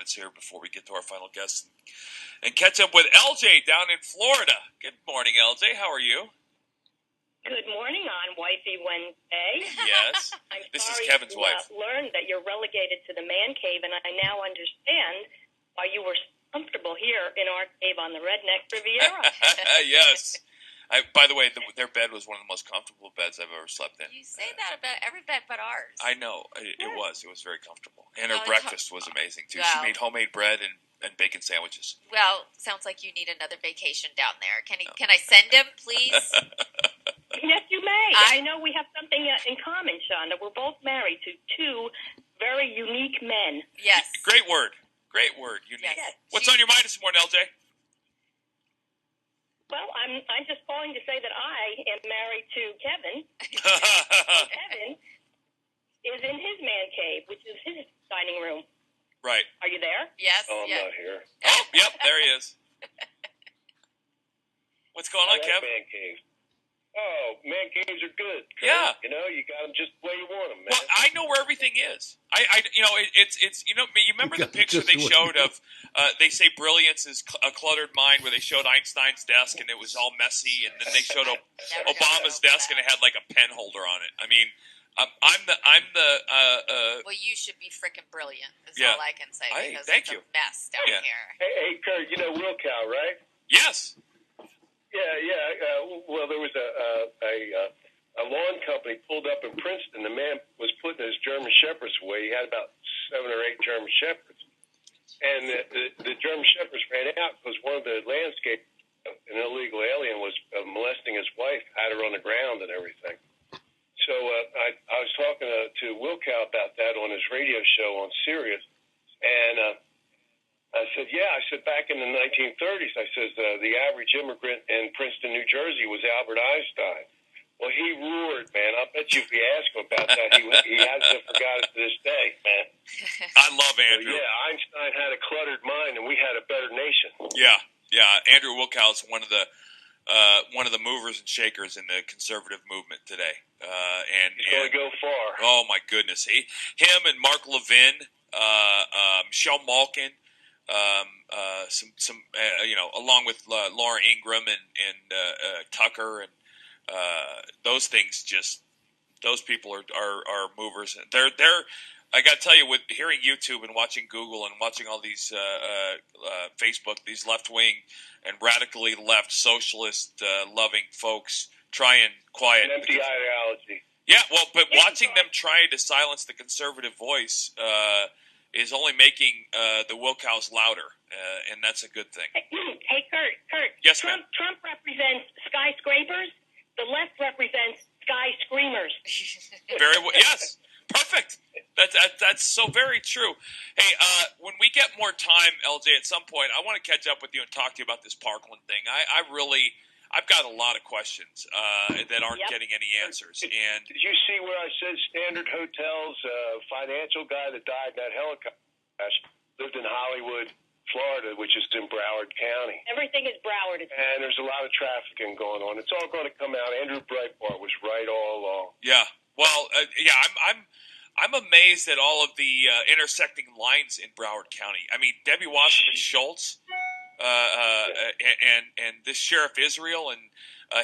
here before we get to our final guest and catch up with LJ down in Florida. Good morning, LJ. How are you? Good morning on Wifey Wednesday. Yes. This is Kevin's wife. I learned that you're relegated to the man cave, and I now understand why you were comfortable here in our cave on the Redneck Riviera. Yes. By the way, their bed was one of the most comfortable beds I've ever slept in. You say that about every bed but ours. I know. It was. It was very comfortable. And her breakfast was amazing, too. Well, she made homemade bread and bacon sandwiches. Well, sounds like you need another vacation down there. Can I send him, please? Yes, you may. I know we have something in common, Shonda. We're both married to two very unique men. Yes. Great word. Great word. Unique. Yes. What's on your mind this morning, LJ? Well, I'm just calling to say that I am married to Kevin. Kevin is in his man cave, which is his dining room. Right. Are you there? Yes. Oh, I'm not here. Oh, yep, there he is. What's going on, Kev? Man cave. Oh, man caves are good. Curt. Yeah. You know, you got them just the way you want them, man. Well, I know where everything is. It's you remember the picture they showed of, they say brilliance is a cluttered mind, where they showed Einstein's desk and it was all messy, and then they showed Obama's desk and it had like a pen holder on it. I mean, I'm the. Well, you should be frickin' brilliant. Is all I can say. Because thank it's you. A mess down here. Hey, Curt, you know Wilkow, right? Yes. Yeah. Well, there was a lawn company pulled up in Princeton. The man was putting his German Shepherds away. He had about 7 or 8 German Shepherds, and the German Shepherds ran out because one of the landscape, an illegal alien, was molesting his wife, had her on the ground and everything. So I was talking to Wilkow about that on his radio show on Sirius, and I said, back in the 1930s, I said, the average immigrant in Princeton, New Jersey was Albert Einstein. Well, he roared, man. I bet you if you ask him about that, he hasn't forgot it to this day, man. I love Andrew. So, yeah, Einstein had a cluttered mind, and we had a better nation. Yeah. Andrew Wilkow is one of the movers and shakers in the conservative movement today. He's going to go far. Oh, my goodness. Him and Mark Levin, Michelle Malkin, along with Laura Ingraham and Tucker, and those people are movers. They're I got to tell you, with hearing YouTube and watching Google and watching all these Facebook, these left wing and radically left socialist loving folks try and quiet an empty ideology. Yeah, well, but watching them try to silence the conservative voice is only making the Wilkows louder, and that's a good thing. Hey, Curt. Yes, Trump represents skyscrapers. The left represents sky screamers. Very well. Yes, perfect. That's so very true. Hey, when we get more time, LJ, at some point, I want to catch up with you and talk to you about this Parkland thing. I've got a lot of questions that aren't getting any answers. And did you see where I said Standard Hotels financial guy that died in that helicopter crash lived in Hollywood, Florida, which is in Broward County? Everything is Broward. And there's a lot of trafficking going on. It's all going to come out. Andrew Breitbart was right all along. Yeah. Well, I'm amazed at all of the intersecting lines in Broward County. I mean, Debbie Wasserman Schultz. And this Sheriff Israel and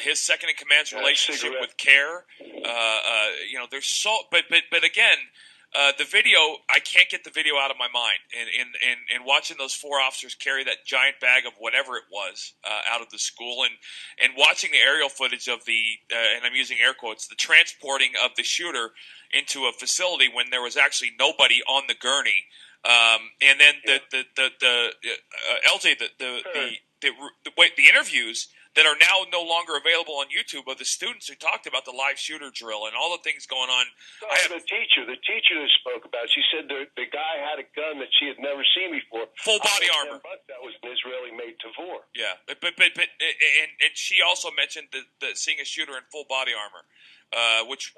his second in command's relationship with CARE, there's so, but again, the video, I can't get the video out of my mind. And watching those 4 officers carry that giant bag of whatever it was out of the school, and watching the aerial footage of and I'm using air quotes, the transporting of the shooter into a facility when there was actually nobody on the gurney. And then LJ, the interviews that are now no longer available on YouTube of the students who talked about the live shooter drill and all the things going on. The teacher that spoke about it, she said the guy had a gun that she had never seen before. Full body armor. That was an Israeli-made Tavor. Yeah, but she also mentioned seeing a shooter in full body armor. Which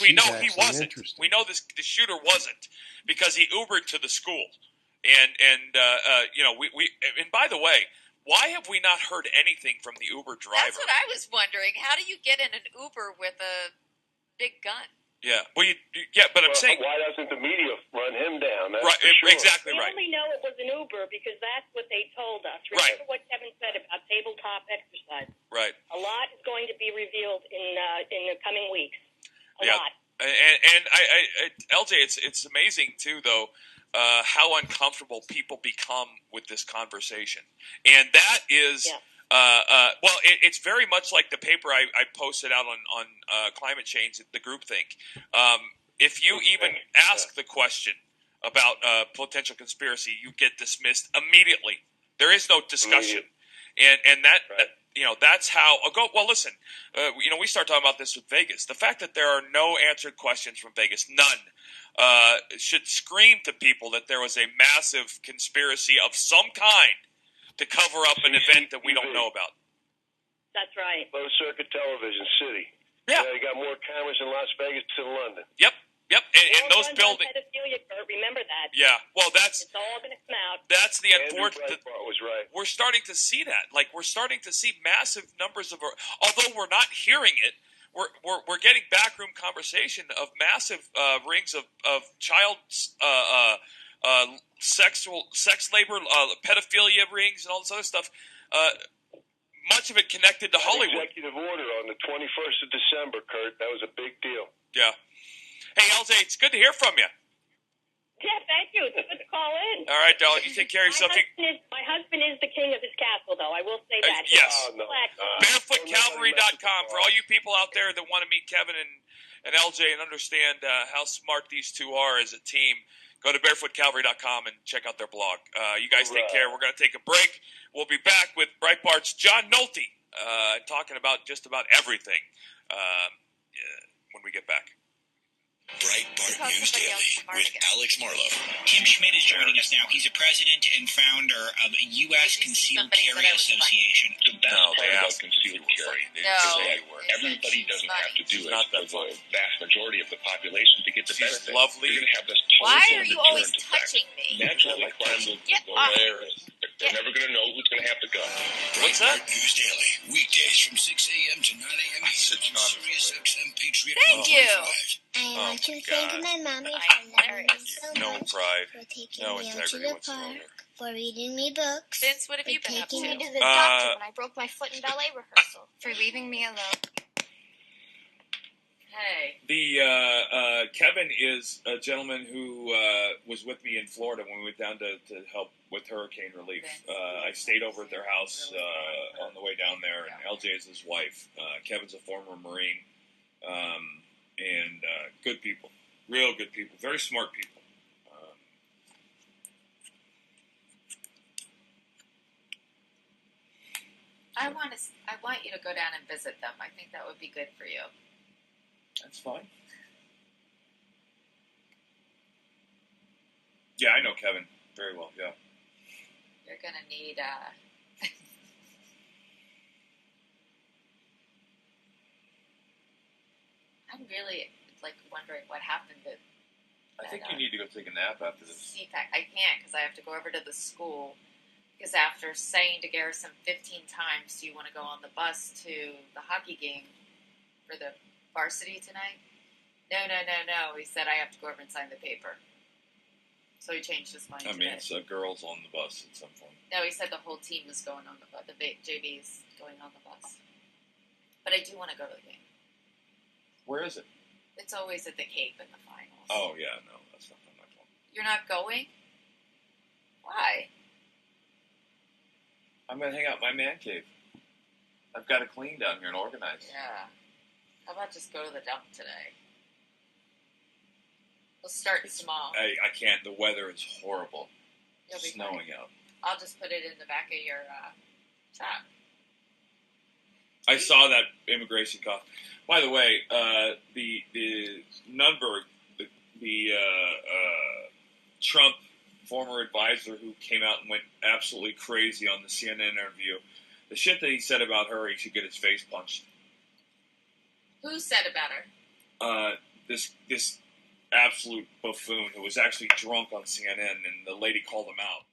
we know he wasn't. We know the shooter wasn't, because he Ubered to the school, and by the way, why have we not heard anything from the Uber driver? That's what I was wondering. How do you get in an Uber with a big gun? Yeah. Well, but I'm saying, why doesn't the media run him down? That's right? for sure. Exactly right. We only know it was an Uber because that's what they told us. Right. Remember what Kevin said about tabletop exercise. Right. A lot is going to be revealed in the coming weeks. A lot. And LJ, it's amazing too, though, how uncomfortable people become with this conversation, and that is. Yeah. Well, it's very much like the paper I posted out on climate change, the groupthink. If you even ask the question about potential conspiracy, you get dismissed immediately. There is no discussion, and that, that's how. Well, listen, we start talking about this with Vegas. The fact that there are no answered questions from Vegas, none, should scream to people that there was a massive conspiracy of some kind to cover up an event that we don't know about. That's right. Low circuit television city. Yeah. You got more cameras in Las Vegas than London. Yep. And those buildings. Pedophilia, Curt, remember that. Yeah. Well, it's all going to come out. That's the unfortunate. Was right. We're starting to see that. Like, we're starting to see massive numbers of. Although we're not hearing it, we're getting backroom conversation of massive rings of child. Sex labor, pedophilia rings, and all this other stuff. Much of it connected to Hollywood. Executive order on the 21st of December, Curt. That was a big deal. Yeah. Hey, LJ, it's good to hear from you. Yeah, thank you. It's good to call in. All right, darling. You take care of yourself. My husband is the king of his castle, though. I will say that. Yes. BarefootCavalry.com for all you people out there that want to meet Kevin and LJ and understand how smart these two are as a team. Go to barefootcavalry.com and check out their blog. You guys take care. We're going to take a break. We'll be back with Breitbart's John Nolte talking about just about everything when we get back. Breitbart News Daily with Alex Marlowe. Tim Schmidt is joining us now. He's a president and founder of a U.S. Concealed Carry Association. The best part about concealed carry is that everybody doesn't have to do it. For the vast majority of the population to get the benefit. Lovely. You're going to have this Why are you always touching me? Naturally, crime will go there. They're never going to know who's going to have the gun. What's that? Breitbart News Daily, weekdays from 6 a.m. to 9 a.m. Eastern on Sirius XM Patriot. Thank you. I want to thank my mommy for loving me so No much, pride. for taking No me out to integrity the whatsoever. park, for reading me books, Vince, what have for you been up taking me to? to the doctor when I broke my foot in ballet rehearsal, for leaving me alone. Hey. Kevin is a gentleman who was with me in Florida when we went down to help with hurricane relief. I stayed over at their house on the way down there, and LJ is his wife. Kevin's a former Marine, and good people, real good people, very smart people. I want you to go down and visit them. I think that would be good for you. That's fine. Yeah, I know Kevin very well, yeah. You're going to need... I'm really, wondering what happened to... I think you need to go take a nap after this. CPAC. I can't, because I have to go over to the school. Because after saying to Garrison 15 times, do you want to go on the bus to the hockey game for the varsity tonight? No. He said I have to go over and sign the paper. So he changed his mind. I mean, it's girls on the bus at some point. No, he said the whole team is going on the bus. The JV's going on the bus. But I do want to go to the game. Where is it? It's always at the Cape in the finals. Oh, yeah, no, that's not my fault. You're not going? Why? I'm going to hang out in my man cave. I've got to clean down here and organize. Yeah. How about just go to the dump today? We'll start small. I can't. The weather is horrible. You'll be snowing fine. out. I'll just put it in the back of your truck. I saw that immigration cost. By the way, the Nunberg, the Trump former advisor who came out and went absolutely crazy on the CNN interview, the shit that he said about her, he should get his face punched. Who said about her? This absolute buffoon who was actually drunk on CNN, and the lady called him out.